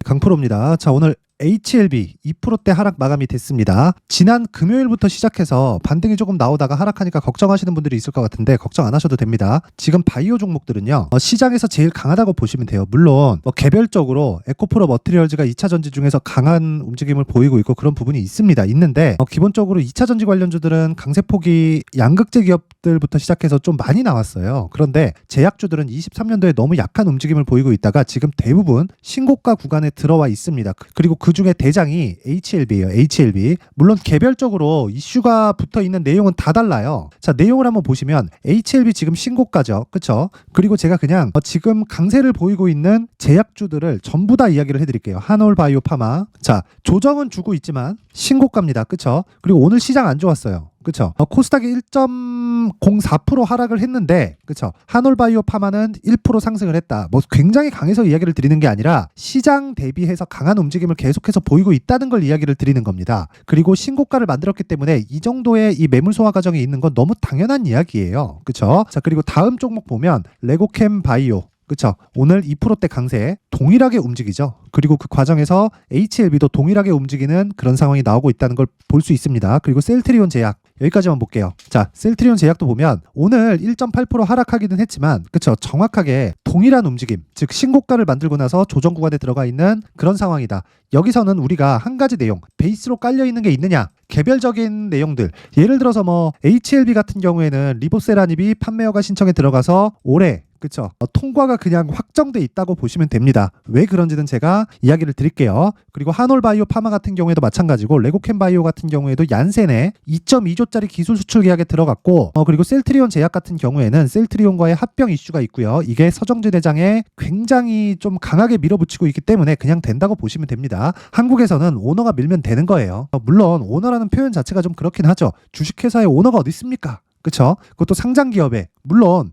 강프로입니다. 자, 오늘 HLB 2%대 하락 마감이 됐습니다. 지난 금요일부터 시작해서 반등이 조금 나오다가 하락하니까 걱정하시는 분들이 있을 것 같은데 걱정 안 하셔도 됩니다. 지금 바이오 종목들은요, 시장에서 제일 강하다고 보시면 돼요. 물론 개별적으로 에코프로 머티리얼즈가 2차 전지 중에서 강한 움직임을 보이고 있고 그런 부분이 있는데 기본적으로 2차 전지 관련주들은 강세폭이 양극재 기업들부터 시작해서 좀 많이 나왔어요. 그런데 제약주들은 23년도에 너무 약한 움직임을 보이고 있다가 지금 대부분 신고가 구간에 들어와 있습니다. 그리고 그 중에 대장이 HLB예요. HLB. 물론 개별적으로 이슈가 붙어 있는 내용은 다 달라요. 자, 내용을 한번 보시면 HLB 지금 신고가죠. 그쵸? 그리고 제가 그냥 지금 강세를 보이고 있는 제약주들을 전부 다 이야기를 해드릴게요. 한올바이오 파마. 자, 조정은 주고 있지만 신고가입니다. 그쵸? 그리고 오늘 시장 안 좋았어요. 그쵸? 코스닥이 1.04% 하락을 했는데, 그쵸? 한올바이오 파마는 1% 상승을 했다. 굉장히 강해서 이야기를 드리는 게 아니라 시장 대비해서 강한 움직임을 계속해서 보이고 있다는 걸 이야기를 드리는 겁니다. 그리고 신고가를 만들었기 때문에 이 정도의 이 매물 소화 과정이 있는 건 너무 당연한 이야기예요. 그쵸? 자, 그리고 다음 종목 보면 레고캠 바이오. 그쵸? 오늘 2%대 강세 동일하게 움직이죠. 그리고 그 과정에서 HLB도 동일하게 움직이는 그런 상황이 나오고 있다는 걸 볼 수 있습니다. 그리고 셀트리온 제약 여기까지만 볼게요. 자, 셀트리온 제약도 보면 오늘 1.8% 하락하기는 했지만 그쵸? 정확하게 동일한 움직임, 즉 신고가를 만들고 나서 조정 구간에 들어가 있는 그런 상황이다. 여기서는 우리가 한 가지 내용, 베이스로 깔려 있는 게 있느냐? 개별적인 내용들, 예를 들어서 HLB 같은 경우에는 리보세라닙이 판매허가 신청에 들어가서 올해 그쵸? 통과가 그냥 확정돼 있다고 보시면 됩니다. 왜 그런지는 제가 이야기를 드릴게요. 그리고 한올바이오 파마 같은 경우에도 마찬가지고 레고캠 바이오 같은 경우에도 얀센에 2.2조짜리 기술 수출 계약에 들어갔고 그리고 셀트리온 제약 같은 경우에는 셀트리온과의 합병 이슈가 있고요. 이게 서정재 대장에 굉장히 좀 강하게 밀어붙이고 있기 때문에 그냥 된다고 보시면 됩니다. 한국에서는 오너가 밀면 되는 거예요. 물론 오너라는 표현 자체가 좀 그렇긴 하죠. 주식회사에 오너가 어디 있습니까? 그쵸? 그것도 상장 기업에 물론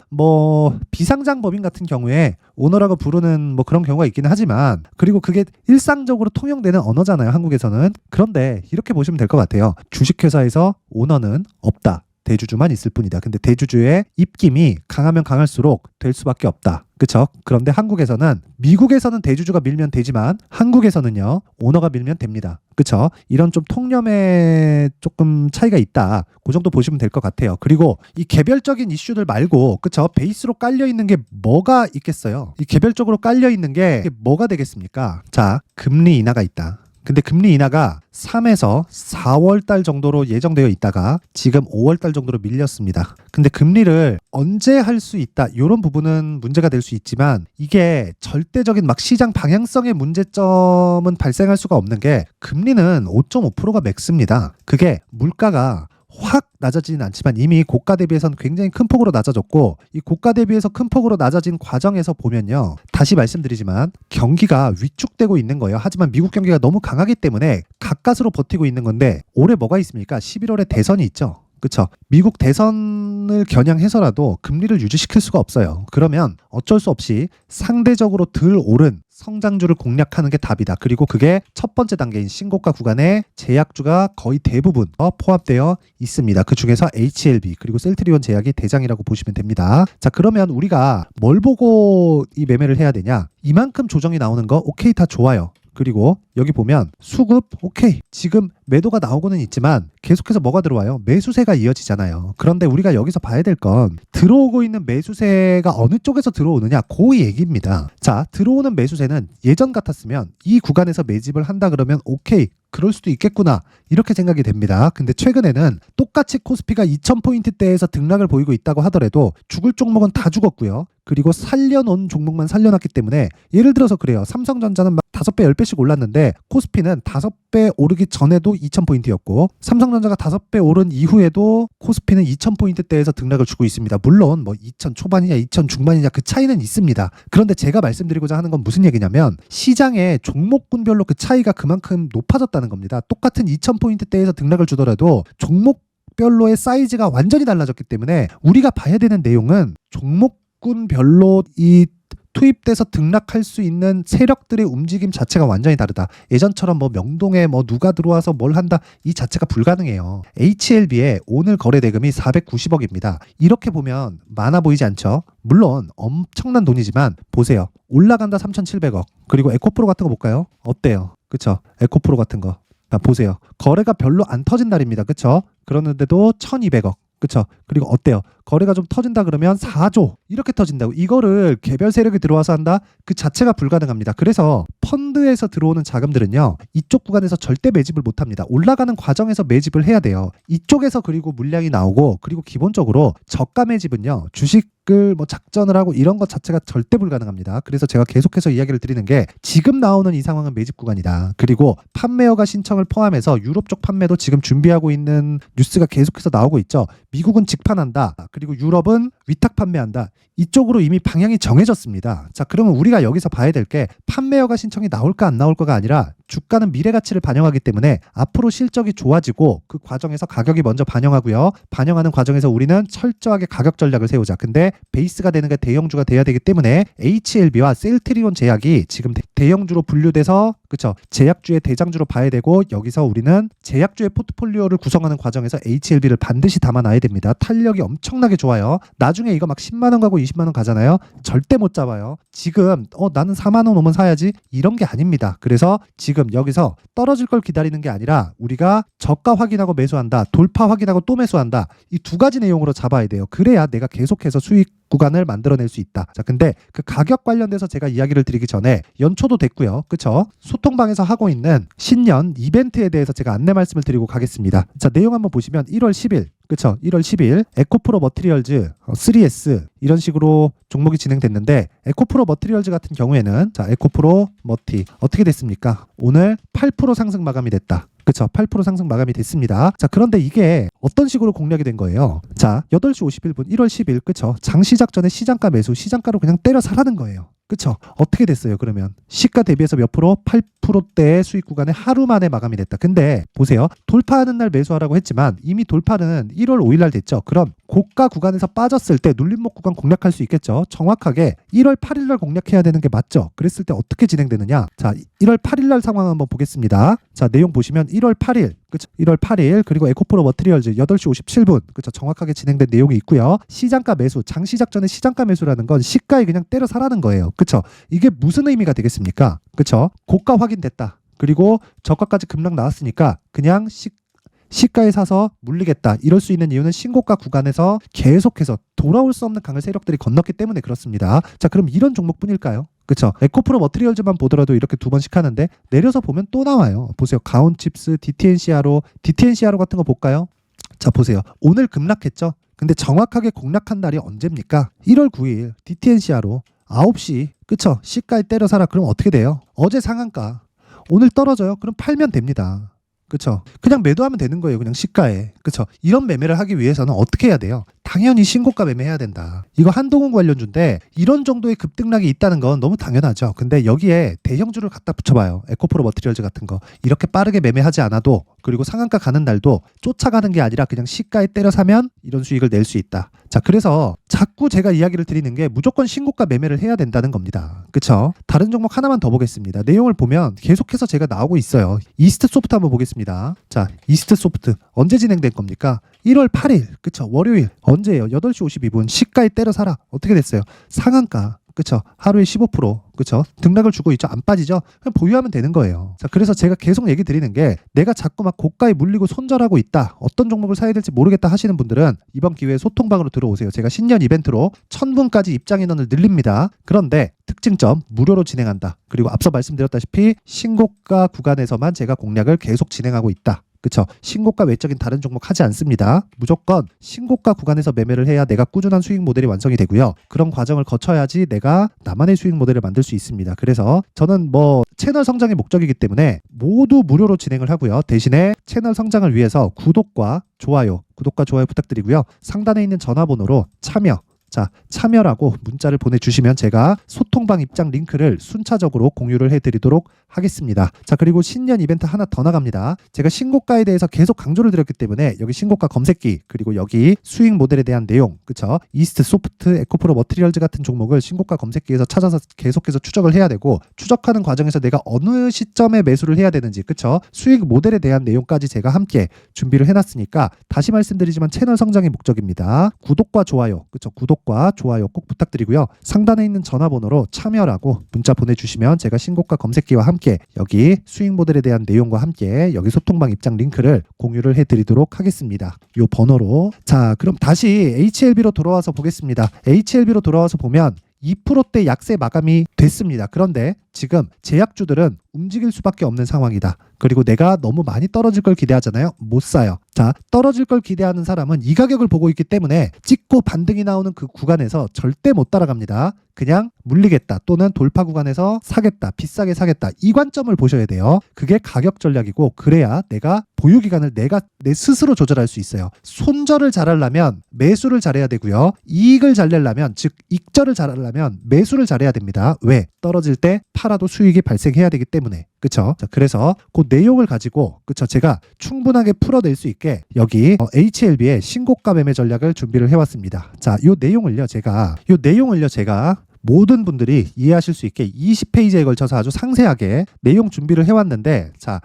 비상장 법인 같은 경우에 오너라고 부르는 그런 경우가 있기는 하지만 그리고 그게 일상적으로 통용되는 언어잖아요. 한국에서는. 그런데 이렇게 보시면 될 것 같아요. 주식회사에서 오너는 없다. 대주주만 있을 뿐이다. 근데 대주주의 입김이 강하면 강할수록 될 수밖에 없다. 그쵸? 그런데 한국에서는 미국에서는 대주주가 밀면 되지만 한국에서는요 오너가 밀면 됩니다. 그쵸? 이런 좀 통념에 조금 차이가 있다. 그 정도 보시면 될 것 같아요. 그리고 이 개별적인 이슈들 말고 그쵸? 베이스로 깔려 있는 게 뭐가 있겠어요? 이 개별적으로 깔려 있는 게 뭐가 되겠습니까? 자, 금리 인하가 있다. 근데 금리 인하가 3에서 4월 달 정도로 예정되어 있다가 지금 5월 달 정도로 밀렸습니다. 근데 금리를 언제 할 수 있다 이런 부분은 문제가 될 수 있지만 이게 절대적인 시장 방향성의 문제점은 발생할 수가 없는 게 금리는 5.5%가 맥스입니다. 그게 물가가 확 낮아지진 않지만 이미 고가 대비해서는 굉장히 큰 폭으로 낮아졌고 이 고가 대비해서 큰 폭으로 낮아진 과정에서 보면요. 다시 말씀드리지만 경기가 위축되고 있는 거예요. 하지만 미국 경기가 너무 강하기 때문에 가까스로 버티고 있는 건데 올해 뭐가 있습니까? 11월에 대선이 있죠. 그쵸? 미국 대선을 겨냥해서라도 금리를 유지시킬 수가 없어요. 그러면 어쩔 수 없이 상대적으로 덜 오른 성장주를 공략하는 게 답이다. 그리고 그게 첫 번째 단계인 신고가 구간에 제약주가 거의 대부분 포함되어 있습니다. 그 중에서 HLB 그리고 셀트리온 제약이 대장이라고 보시면 됩니다. 자, 그러면 우리가 뭘 보고 이 매매를 해야 되냐? 이만큼 조정이 나오는 거 오케이 다 좋아요. 그리고 여기 보면 수급 오케이 지금 매도가 나오고는 있지만 계속해서 뭐가 들어와요? 매수세가 이어지잖아요. 그런데 우리가 여기서 봐야 될 건 들어오고 있는 매수세가 어느 쪽에서 들어오느냐 그 얘기입니다. 자, 들어오는 매수세는 예전 같았으면 이 구간에서 매집을 한다 그러면 오케이 그럴 수도 있겠구나 이렇게 생각이 됩니다. 근데 최근에는 똑같이 코스피가 2000포인트대에서 등락을 보이고 있다고 하더라도 죽을 종목은 다 죽었고요. 그리고 살려놓은 종목만 살려놨기 때문에 예를 들어서 그래요. 삼성전자는 5배 10배씩 올랐는데 코스피는 5배 오르기 전에도 2000포인트였고 삼성전자가 5배 오른 이후에도 코스피는 2000포인트대에서 등락을 주고 있습니다. 물론 2000 초반이냐 2000 중반이냐 그 차이는 있습니다. 그런데 제가 말씀드리고자 하는 건 무슨 얘기냐면 시장의 종목군별로 그 차이가 그만큼 높아졌다는 겁니다. 똑같은 2000포인트대에서 등락을 주더라도 종목별로의 사이즈가 완전히 달라졌기 때문에 우리가 봐야 되는 내용은 종목군별로 이 투입돼서 등락할 수 있는 세력들의 움직임 자체가 완전히 다르다. 예전처럼 뭐 명동에 뭐 누가 들어와서 뭘 한다 이 자체가 불가능해요. HLB의 오늘 거래 대금이 490억입니다. 이렇게 보면 많아 보이지 않죠? 물론 엄청난 돈이지만 보세요. 올라간다 3,700억. 그리고 에코프로 같은 거 볼까요? 어때요? 그쵸? 에코프로 같은 거. 보세요. 거래가 별로 안 터진 날입니다. 그쵸? 그러는데도 1,200억. 그쵸? 그리고 어때요? 거래가 좀 터진다 그러면 4조 이렇게 터진다고. 이거를 개별 세력이 들어와서 한다? 그 자체가 불가능합니다. 그래서 펀드에서 들어오는 자금들은요, 이쪽 구간에서 절대 매집을 못합니다. 올라가는 과정에서 매집을 해야 돼요. 이쪽에서 그리고 물량이 나오고, 그리고 기본적으로 저가 매집은요, 주식을 뭐 작전을 하고 이런 것 자체가 절대 불가능합니다. 그래서 제가 계속해서 이야기를 드리는 게, 지금 나오는 이 상황은 매집 구간이다. 그리고 판매허가 신청을 포함해서 유럽 쪽 판매도 지금 준비하고 있는 뉴스가 계속해서 나오고 있죠. 미국은 직판한다. 그리고 유럽은 위탁 판매한다. 이쪽으로 이미 방향이 정해졌습니다. 자, 그러면 우리가 여기서 봐야 될 게 판매허가 신청이 나올까 안 나올까가 아니라, 주가는 미래 가치를 반영하기 때문에 앞으로 실적이 좋아지고 그 과정에서 가격이 먼저 반영하고요. 반영하는 과정에서 우리는 철저하게 가격 전략을 세우자. 근데 베이스가 되는 게 대형주가 돼야 되기 때문에 HLB와 셀트리온 제약이 지금 대형주로 분류돼서, 그쵸, 제약주의 대장주로 봐야 되고, 여기서 우리는 제약주의 포트폴리오를 구성하는 과정에서 HLB를 반드시 담아놔야 됩니다. 탄력이 엄청나게 좋아요. 나중에 이거 막 10만 원 가고 20만 원 가잖아요. 절대 못 잡아요. 지금 나는 4만 원 오면 사야지 이런 게 아닙니다. 그래서 지금 여기서 떨어질 걸 기다리는 게 아니라 우리가 저가 확인하고 매수한다, 돌파 확인하고 또 매수한다, 이 두 가지 내용으로 잡아야 돼요. 그래야 내가 계속해서 수익 구간을 만들어낼 수 있다. 자, 근데 그 가격 관련돼서 제가 이야기를 드리기 전에 연초도 됐고요. 그쵸? 소통방에서 하고 있는 신년 이벤트에 대해서 제가 안내 말씀을 드리고 가겠습니다. 자, 내용 한번 보시면 1월 10일, 그쵸? 1월 10일 에코프로 머티리얼즈 3S 이런 식으로 종목이 진행됐는데, 에코프로 머티리얼즈 같은 경우에는, 자, 에코프로 머티 어떻게 됐습니까? 오늘 8% 상승 마감이 됐다. 그쵸? 8% 상승 마감이 됐습니다. 자, 그런데 이게 어떤 식으로 공략이 된 거예요? 자, 8시 51분 1월 10일, 그쵸? 장 시작 전에 시장가 매수, 시장가로 그냥 때려 사라는 거예요. 그쵸? 어떻게 됐어요? 그러면 시가 대비해서 몇 프로? 8%대의 수익 구간에 하루 만에 마감이 됐다. 근데 보세요. 돌파하는 날 매수하라고 했지만 이미 돌파는 1월 5일 날 됐죠. 그럼 고가 구간에서 빠졌을 때 눌림목 구간 공략할 수 있겠죠. 정확하게 1월 8일 날 공략해야 되는 게 맞죠. 그랬을 때 어떻게 진행되느냐? 자, 1월 8일 날 상황 한번 보겠습니다. 자, 내용 보시면 1월 8일, 그쵸? 1월 8일, 그리고 에코프로 머티리얼즈 8시 57분, 그쵸? 정확하게 진행된 내용이 있고요. 시장가 매수, 장 시작 전에 시장가 매수라는 건 시가에 그냥 때려 사라는 거예요. 그쵸? 이게 무슨 의미가 되겠습니까? 그쵸? 고가 확인됐다. 그리고 저가까지 급락 나왔으니까 그냥 시가에 사서 물리겠다. 이럴 수 있는 이유는 신고가 구간에서 계속해서 돌아올 수 없는 강한 세력들이 건넜기 때문에 그렇습니다. 자, 그럼 이런 종목뿐일까요? 그쵸? 에코프로 머티리얼즈만 보더라도 이렇게 두 번씩 하는데, 내려서 보면 또 나와요. 보세요. 가온칩스, DTNCRO 같은 거 볼까요? 자, 보세요. 오늘 급락했죠? 근데 정확하게 공략한 날이 언제입니까? 1월 9일 DTNCRO 9시, 그쵸? 시가에 때려 사라. 그럼 어떻게 돼요? 어제 상한가, 오늘 떨어져요? 그럼 팔면 됩니다. 그쵸? 그냥 매도하면 되는 거예요. 그냥 시가에. 그쵸? 이런 매매를 하기 위해서는 어떻게 해야 돼요? 당연히 신고가 매매해야 된다. 이거 한동훈 관련주인데 이런 정도의 급등락이 있다는 건 너무 당연하죠. 근데 여기에 대형주를 갖다 붙여봐요. 에코프로 머티리얼즈 같은 거. 이렇게 빠르게 매매하지 않아도, 그리고 상한가 가는 날도 쫓아가는 게 아니라 그냥 시가에 때려 사면 이런 수익을 낼 수 있다. 자, 그래서 자꾸 제가 이야기를 드리는 게 무조건 신고가 매매를 해야 된다는 겁니다. 그쵸? 다른 종목 하나만 더 보겠습니다. 내용을 보면 계속해서 제가 나오고 있어요. 이스트 소프트 한번 보겠습니다. 자, 이스트 소프트 언제 진행된 겁니까? 1월 8일, 그쵸? 월요일. 언제예요? 8시 52분 시가에 때려 사라. 어떻게 됐어요? 상한가, 그쵸? 하루에 15%, 그쵸? 등락을 주고 있죠. 안 빠지죠? 그냥 보유하면 되는 거예요. 자, 그래서 제가 계속 얘기 드리는 게, 내가 자꾸 막 고가에 물리고 손절하고 있다, 어떤 종목을 사야 될지 모르겠다 하시는 분들은 이번 기회에 소통방으로 들어오세요. 제가 신년 이벤트로 1000분까지 입장 인원을 늘립니다. 그런데 특징점 무료로 진행한다. 그리고 앞서 말씀드렸다시피 신고가 구간에서만 제가 공략을 계속 진행하고 있다. 그쵸? 신고가 외적인 다른 종목 하지 않습니다. 무조건 신고가 구간에서 매매를 해야 내가 꾸준한 수익 모델이 완성이 되고요. 그런 과정을 거쳐야지 내가 나만의 수익 모델을 만들 수 있습니다. 그래서 저는 뭐 채널 성장이 목적이기 때문에 모두 무료로 진행을 하고요. 대신에 채널 성장을 위해서 구독과 좋아요 부탁드리고요. 상단에 있는 전화번호로 참여라고 문자를 보내주시면 제가 소통방 입장 링크를 순차적으로 공유를 해드리도록 하겠습니다. 자, 그리고 신년 이벤트 하나 더 나갑니다. 제가 신고가에 대해서 계속 강조를 드렸기 때문에 여기 신고가 검색기, 그리고 여기 수익 모델에 대한 내용, 그쵸? 이스트, 소프트, 에코프로, 머티리얼즈 같은 종목을 신고가 검색기에서 찾아서 계속해서 추적을 해야 되고, 추적하는 과정에서 내가 어느 시점에 매수를 해야 되는지, 그쵸? 수익 모델에 대한 내용까지 제가 함께 준비를 해놨으니까, 다시 말씀드리지만 채널 성장이 목적입니다. 구독과 좋아요, 그쵸? 구독과 좋아요 꼭 부탁드리고요. 상단에 있는 전화번호로 참여라고 문자 보내주시면 제가 신고가 검색기와 함께 여기 수익 모델에 대한 내용과 함께 여기 소통방 입장 링크를 공유를 해드리도록 하겠습니다. 요 번호로. 자, 그럼 다시 HLB로 돌아와서 보겠습니다. HLB로 돌아와서 보면 2%대 약세 마감이 됐습니다. 그런데 지금 제약주들은 움직일 수밖에 없는 상황이다. 그리고 내가 너무 많이 떨어질 걸 기대하잖아요. 못 사요. 자, 떨어질 걸 기대하는 사람은 이 가격을 보고 있기 때문에 찍고 반등이 나오는 그 구간에서 절대 못 따라갑니다. 그냥 물리겠다, 또는 돌파 구간에서 사겠다, 비싸게 사겠다, 이 관점을 보셔야 돼요. 그게 가격 전략이고, 그래야 내가 보유 기간을 내가 내 스스로 조절할 수 있어요. 손절을 잘하려면 매수를 잘해야 되고요. 이익을 잘 내려면, 즉 익절을 잘하려면 매수를 잘해야 됩니다. 왜? 떨어질 때 팔아도 수익이 발생해야 되기 때문에. 그쵸? 자, 그래서 그 내용을 가지고, 그쵸? 제가 충분하게 풀어낼 수 있게 여기 HLB의 신고가 매매 전략을 준비를 해왔습니다. 자, 요 내용을요 제가 모든 분들이 이해하실 수 있게 20페이지에 걸쳐서 아주 상세하게 내용 준비를 해왔는데, 자,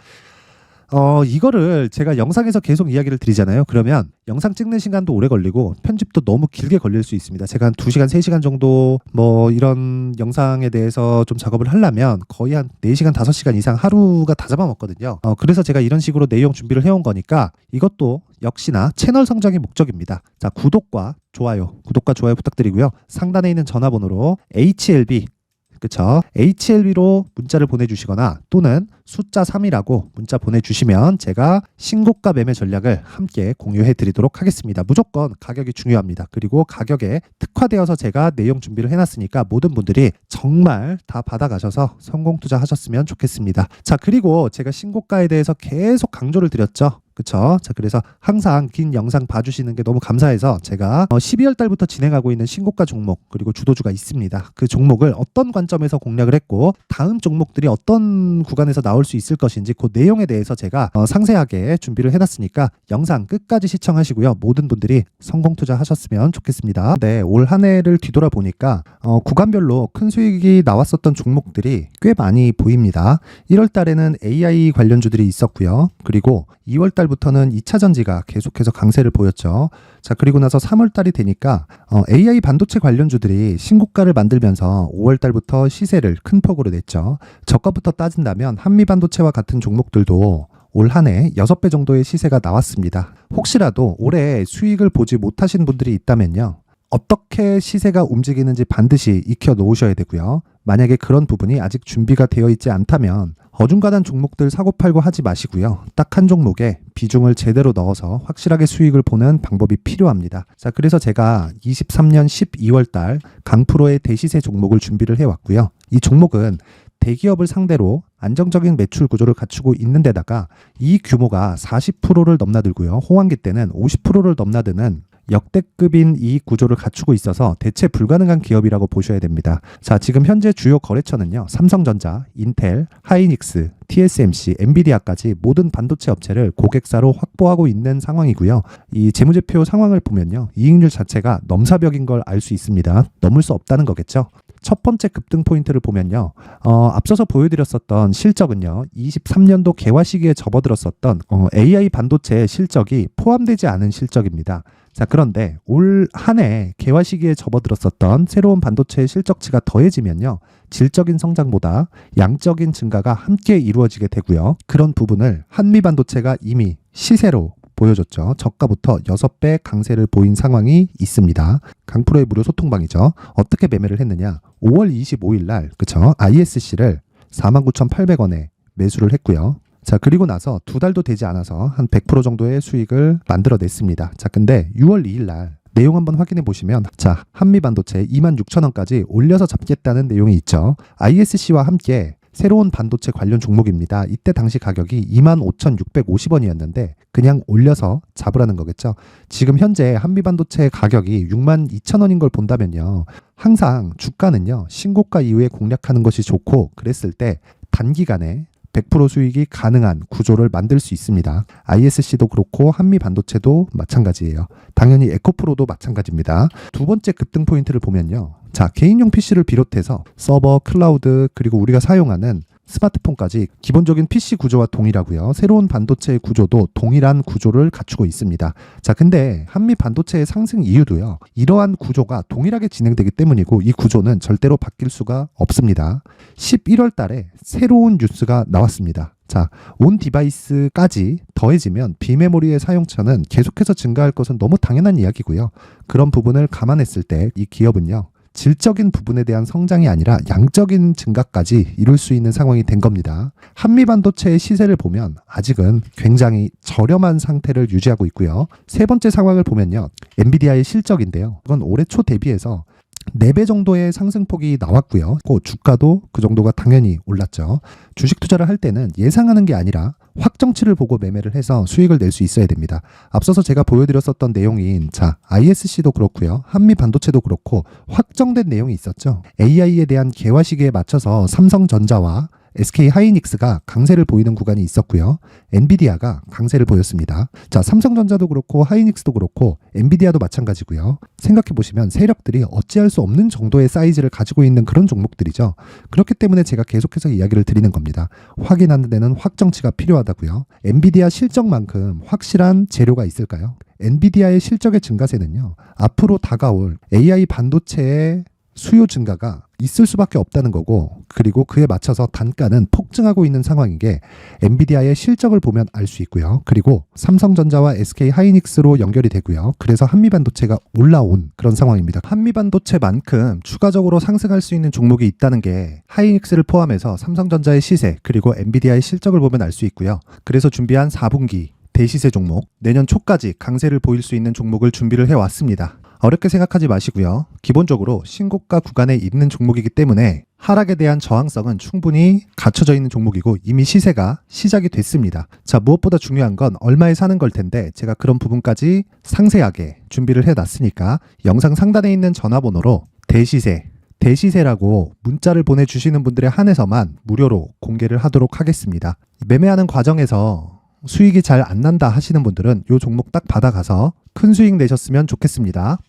이거를 제가 영상에서 계속 이야기를 드리잖아요. 그러면 영상 찍는 시간도 오래 걸리고 편집도 너무 길게 걸릴 수 있습니다. 제가 한 2시간, 3시간 정도 뭐 이런 영상에 대해서 좀 작업을 하려면 거의 한 4시간, 5시간 이상 하루가 다 잡아먹거든요. 그래서 제가 이런 식으로 내용 준비를 해온 거니까 이것도 역시나 채널 성장의 목적입니다. 자, 구독과 좋아요 부탁드리고요. 상단에 있는 전화번호로 HLB, 그쵸? HLB로 문자를 보내주시거나 또는 숫자 3이라고 문자 보내주시면 제가 신고가 매매 전략을 함께 공유해 드리도록 하겠습니다. 무조건 가격이 중요합니다. 그리고 가격에 특화되어서 제가 내용 준비를 해놨으니까 모든 분들이 정말 다 받아가셔서 성공 투자하셨으면 좋겠습니다. 자, 그리고 제가 신고가에 대해서 계속 강조를 드렸죠. 그쵸? 자, 그래서 항상 긴 영상 봐주시는 게 너무 감사해서 제가 12월 달부터 진행하고 있는 신고가 종목, 그리고 주도주가 있습니다. 그 종목을 어떤 관점에서 공략을 했고 다음 종목들이 어떤 구간에서 나올 수 있을 것인지 그 내용에 대해서 제가 상세하게 준비를 해놨으니까 영상 끝까지 시청하시고요. 모든 분들이 성공 투자하셨으면 좋겠습니다. 네, 올 한 해를 뒤돌아보니까 구간별로 큰 수익이 나왔었던 종목들이 꽤 많이 보입니다. 1월 달에는 AI 관련주들이 있었고요. 그리고 2월 달부터는 2차 전지가 계속해서 강세를 보였죠. 자, 그리고 나서 3월 달이 되니까 AI 반도체 관련주들이 신고가를 만들면서 5월 달부터 시세를 큰 폭으로 냈죠. 저가부터 따진다면 한미 반도체와 같은 종목들도 올 한 해 6배 정도의 시세가 나왔습니다. 혹시라도 올해 수익을 보지 못하신 분들이 있다면요, 어떻게 시세가 움직이는지 반드시 익혀 놓으셔야 되고요. 만약에 그런 부분이 아직 준비가 되어 있지 않다면 어중간한 종목들 사고팔고 하지 마시고요. 딱 한 종목에 비중을 제대로 넣어서 확실하게 수익을 보는 방법이 필요합니다. 자, 그래서 제가 23년 12월 달 강프로의 대시세 종목을 준비를 해왔고요. 이 종목은 대기업을 상대로 안정적인 매출 구조를 갖추고 있는 데다가 이 규모가 40%를 넘나들고요. 호황기 때는 50%를 넘나드는 역대급인 이익 구조를 갖추고 있어서 대체 불가능한 기업이라고 보셔야 됩니다. 자, 지금 현재 주요 거래처는요, 삼성전자, 인텔, 하이닉스, TSMC, 엔비디아까지 모든 반도체 업체를 고객사로 확보하고 있는 상황이고요. 이 재무제표 상황을 보면요, 이익률 자체가 넘사벽인 걸 알 수 있습니다. 넘을 수 없다는 거겠죠. 첫 번째 급등 포인트를 보면요, 앞서서 보여드렸었던 실적은요, 23년도 개화 시기에 접어들었었던 AI 반도체 실적이 포함되지 않은 실적입니다. 자, 그런데 올 한 해 개화 시기에 접어들었었던 새로운 반도체 실적치가 더해지면요, 질적인 성장보다 양적인 증가가 함께 이루어지게 되고요. 그런 부분을 한미 반도체가 이미 시세로 보여줬죠. 저가부터 6배 강세를 보인 상황이 있습니다. 강프로의 무료 소통방이죠. 어떻게 매매를 했느냐? 5월 25일 날, 그쵸? ISC를 49,800원에 매수를 했고요. 자, 그리고 나서 2달도 되지 않아서 한 100% 정도의 수익을 만들어냈습니다. 자, 근데 6월 2일 날 내용 한번 확인해 보시면, 자, 한미반도체 26,000원까지 올려서 잡겠다는 내용이 있죠. ISC와 함께 새로운 반도체 관련 종목입니다. 이때 당시 가격이 25,650원이었는데 그냥 올려서 잡으라는 거겠죠. 지금 현재 한미반도체 가격이 62,000원인 걸 본다면요, 항상 주가는요, 신고가 이후에 공략하는 것이 좋고, 그랬을 때 단기간에 100% 수익이 가능한 구조를 만들 수 있습니다. ISC도 그렇고 한미반도체도 마찬가지예요. 당연히 에코프로도 마찬가지입니다. 두 번째 급등 포인트를 보면요. 자, 개인용 PC를 비롯해서 서버, 클라우드, 그리고 우리가 사용하는 스마트폰까지 기본적인 PC 구조와 동일하고요. 새로운 반도체의 구조도 동일한 구조를 갖추고 있습니다. 자, 근데 한미 반도체의 상승 이유도요. 이러한 구조가 동일하게 진행되기 때문이고 이 구조는 절대로 바뀔 수가 없습니다. 11월 달에 새로운 뉴스가 나왔습니다. 자, 온 디바이스까지 더해지면 비메모리의 사용처는 계속해서 증가할 것은 너무 당연한 이야기고요. 그런 부분을 감안했을 때 이 기업은요. 질적인 부분에 대한 성장이 아니라 양적인 증가까지 이룰 수 있는 상황이 된 겁니다. 한미반도체의 시세를 보면 아직은 굉장히 저렴한 상태를 유지하고 있고요. 세 번째 상황을 보면요. 엔비디아의 실적인데요. 이건 올해 초 대비해서 4배 정도의 상승폭이 나왔고요. 그 주가도 그 정도가 당연히 올랐죠. 주식 투자를 할 때는 예상하는 게 아니라 확정치를 보고 매매를 해서 수익을 낼 수 있어야 됩니다. 앞서서 제가 보여드렸었던 내용인 ISC도 그렇고요. 한미반도체도 그렇고 확정된 내용이 있었죠. AI에 대한 개화 시기에 맞춰서 삼성전자와 SK 하이닉스가 강세를 보이는 구간이 있었고요. 엔비디아가 강세를 보였습니다. 자, 삼성전자도 그렇고 하이닉스도 그렇고 엔비디아도 마찬가지고요. 생각해 보시면 세력들이 어찌할 수 없는 정도의 사이즈를 가지고 있는 그런 종목들이죠. 그렇기 때문에 제가 계속해서 이야기를 드리는 겁니다. 확인하는 데는 확정치가 필요하다고요. 엔비디아 실적만큼 확실한 재료가 있을까요? 엔비디아의 실적의 증가세는요. 앞으로 다가올 AI 반도체의 수요 증가가 있을 수밖에 없다는 거고, 그리고 그에 맞춰서 단가는 폭증하고 있는 상황인 게 엔비디아의 실적을 보면 알 수 있고요. 그리고 삼성전자와 SK 하이닉스로 연결이 되고요. 그래서 한미반도체가 올라온 그런 상황입니다. 한미반도체만큼 추가적으로 상승할 수 있는 종목이 있다는 게 하이닉스를 포함해서 삼성전자의 시세 그리고 엔비디아의 실적을 보면 알 수 있고요. 그래서 준비한 4분기 대시세 종목, 내년 초까지 강세를 보일 수 있는 종목을 준비를 해왔습니다. 어렵게 생각하지 마시고요. 기본적으로 신고가 구간에 있는 종목이기 때문에 하락에 대한 저항성은 충분히 갖춰져 있는 종목이고 이미 시세가 시작이 됐습니다. 자, 무엇보다 중요한 건 얼마에 사는 걸 텐데 제가 그런 부분까지 상세하게 준비를 해놨으니까 영상 상단에 있는 전화번호로 대시세라고 문자를 보내주시는 분들에 한해서만 무료로 공개를 하도록 하겠습니다. 매매하는 과정에서 수익이 잘 안 난다 하시는 분들은 이 종목 딱 받아가서 큰 수익 내셨으면 좋겠습니다.